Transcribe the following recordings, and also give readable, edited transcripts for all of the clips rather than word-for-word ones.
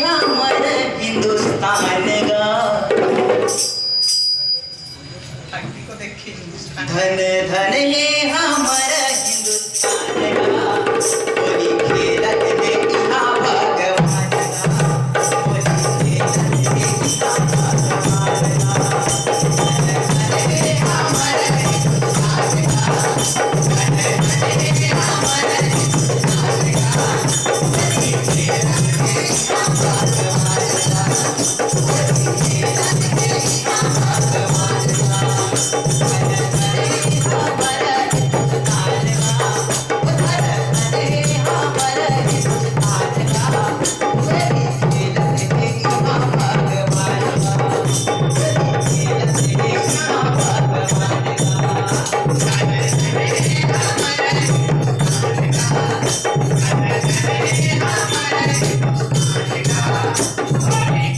हमर हिंदुस्तान गा। धन धन हे हमर हिंदुस्तान गा। होली खेलत हे इहाँ भगवान गा। होली खेलत हे इहाँ भगवान गा। धन धन हे हमर हिंदुस्तान गा। धन धन हे हमर हिंदुस्तान गा। होली खेलत हे इहाँ भगवान गा। होली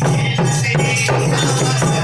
खेलत हे इहाँ भगवान गा।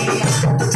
Subscibe